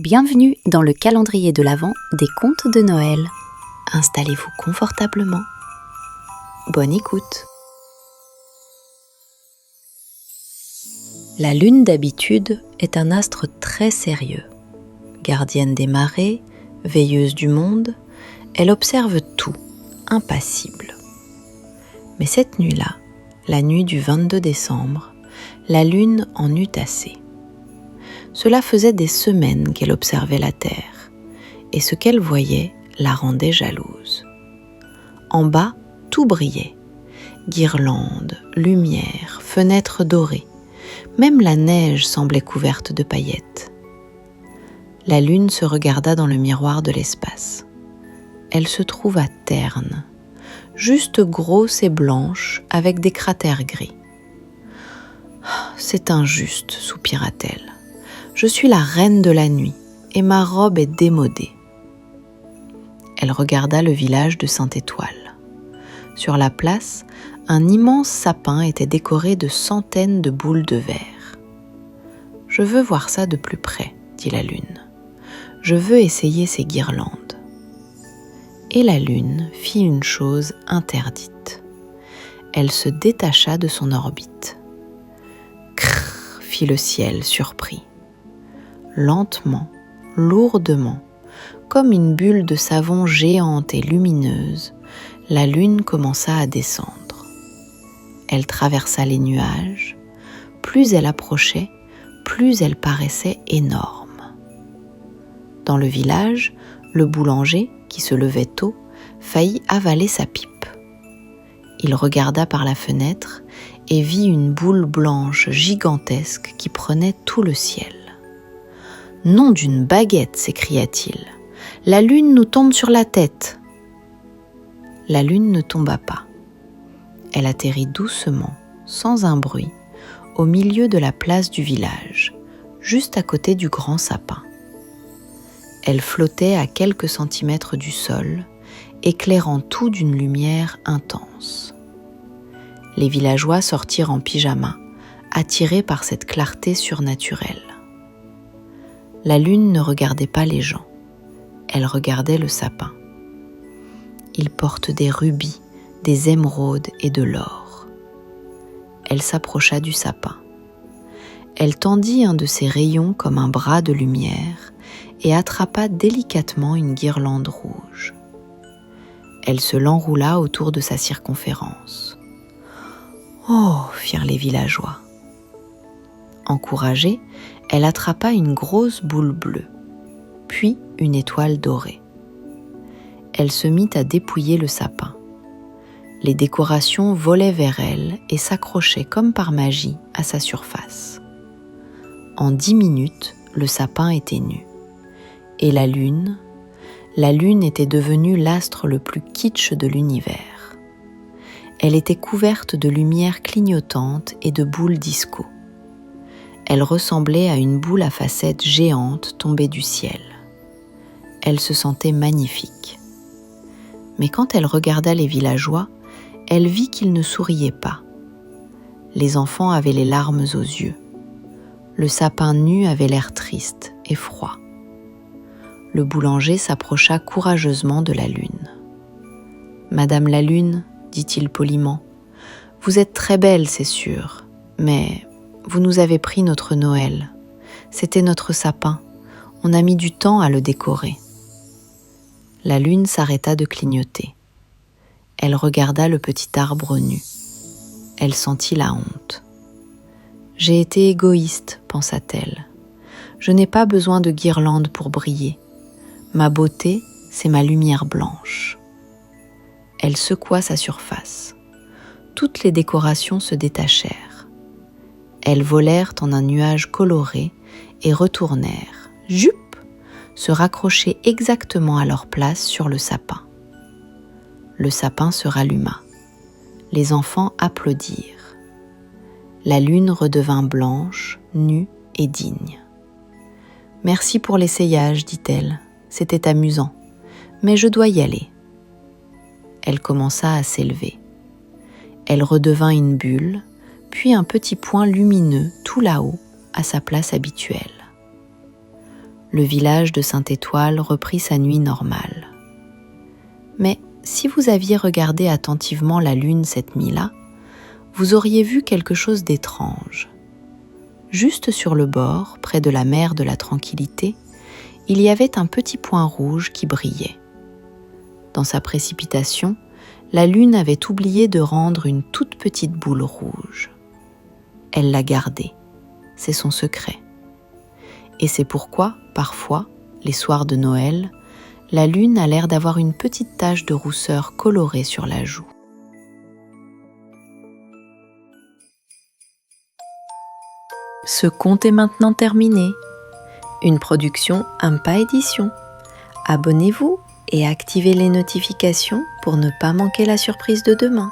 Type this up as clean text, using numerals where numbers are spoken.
Bienvenue dans le calendrier de l'Avent des contes de Noël. Installez-vous confortablement. Bonne écoute. La lune d'habitude est un astre très sérieux. Gardienne des marées, veilleuse du monde, elle observe tout, impassible. Mais cette nuit-là, la nuit du 22 décembre, la lune en eut assez. Cela faisait des semaines qu'elle observait la terre, et ce qu'elle voyait la rendait jalouse. En bas, tout brillait. Guirlandes, lumière, fenêtres dorées. Même la neige semblait couverte de paillettes. La lune se regarda dans le miroir de l'espace. Elle se trouva terne, juste grosse et blanche avec des cratères gris. « C'est injuste, soupira-t-elle. Je suis la reine de la nuit et ma robe est démodée. » Elle regarda le village de Sainte-Étoile. Sur la place, un immense sapin était décoré de centaines de boules de verre. « Je veux voir ça de plus près, » dit la lune. « Je veux essayer ces guirlandes. » Et la lune fit une chose interdite. Elle se détacha de son orbite. « Crrr » fit le ciel surpris. Lentement, lourdement, comme une bulle de savon géante et lumineuse, la lune commença à descendre. Elle traversa les nuages. Plus elle approchait, plus elle paraissait énorme. Dans le village, le boulanger, qui se levait tôt, faillit avaler sa pipe. Il regarda par la fenêtre et vit une boule blanche gigantesque qui prenait tout le ciel. « Nom d'une baguette !» s'écria-t-il. « La lune nous tombe sur la tête !» La lune ne tomba pas. Elle atterrit doucement, sans un bruit, au milieu de la place du village, juste à côté du grand sapin. Elle flottait à quelques centimètres du sol, éclairant tout d'une lumière intense. Les villageois sortirent en pyjama, attirés par cette clarté surnaturelle. La lune ne regardait pas les gens, elle regardait le sapin. Il porte des rubis, des émeraudes et de l'or. Elle s'approcha du sapin. Elle tendit un de ses rayons comme un bras de lumière et attrapa délicatement une guirlande rouge. Elle se l'enroula autour de sa circonférence. « Oh !» firent les villageois. Encouragée, elle attrapa une grosse boule bleue, puis une étoile dorée. Elle se mit à dépouiller le sapin. Les décorations volaient vers elle et s'accrochaient comme par magie à sa surface. En 10 minutes, le sapin était nu. Et la lune était devenue l'astre le plus kitsch de l'univers. Elle était couverte de lumière clignotante et de boules disco. Elle ressemblait à une boule à facettes géante tombée du ciel. Elle se sentait magnifique. Mais quand elle regarda les villageois, elle vit qu'ils ne souriaient pas. Les enfants avaient les larmes aux yeux. Le sapin nu avait l'air triste et froid. Le boulanger s'approcha courageusement de la lune. « Madame la lune, dit-il poliment, vous êtes très belle, c'est sûr, mais vous nous avez pris notre Noël. C'était notre sapin. On a mis du temps à le décorer. » La lune s'arrêta de clignoter. Elle regarda le petit arbre nu. Elle sentit la honte. « J'ai été égoïste, pensa-t-elle. Je n'ai pas besoin de guirlandes pour briller. Ma beauté, c'est ma lumière blanche. » Elle secoua sa surface. Toutes les décorations se détachèrent. Elles volèrent en un nuage coloré et retournèrent, jup, se raccrocher exactement à leur place sur le sapin. Le sapin se ralluma. Les enfants applaudirent. La lune redevint blanche, nue et digne. « Merci pour l'essayage, dit-elle. C'était amusant, mais je dois y aller. » Elle commença à s'élever. Elle redevint une bulle, puis un petit point lumineux tout là-haut, à sa place habituelle. le village de Sainte-Étoile reprit sa nuit normale. Mais si vous aviez regardé attentivement la lune cette nuit-là, vous auriez vu quelque chose d'étrange. Juste sur le bord, près de la mer de la Tranquillité, il y avait un petit point rouge qui brillait. Dans sa précipitation, la lune avait oublié de rendre une toute petite boule rouge. Elle l'a gardée, c'est son secret. Et c'est pourquoi, parfois, les soirs de Noël, la lune a l'air d'avoir une petite tache de rousseur colorée sur la joue. Ce conte est maintenant terminé. Une production Impa Édition. Abonnez-vous et activez les notifications pour ne pas manquer la surprise de demain.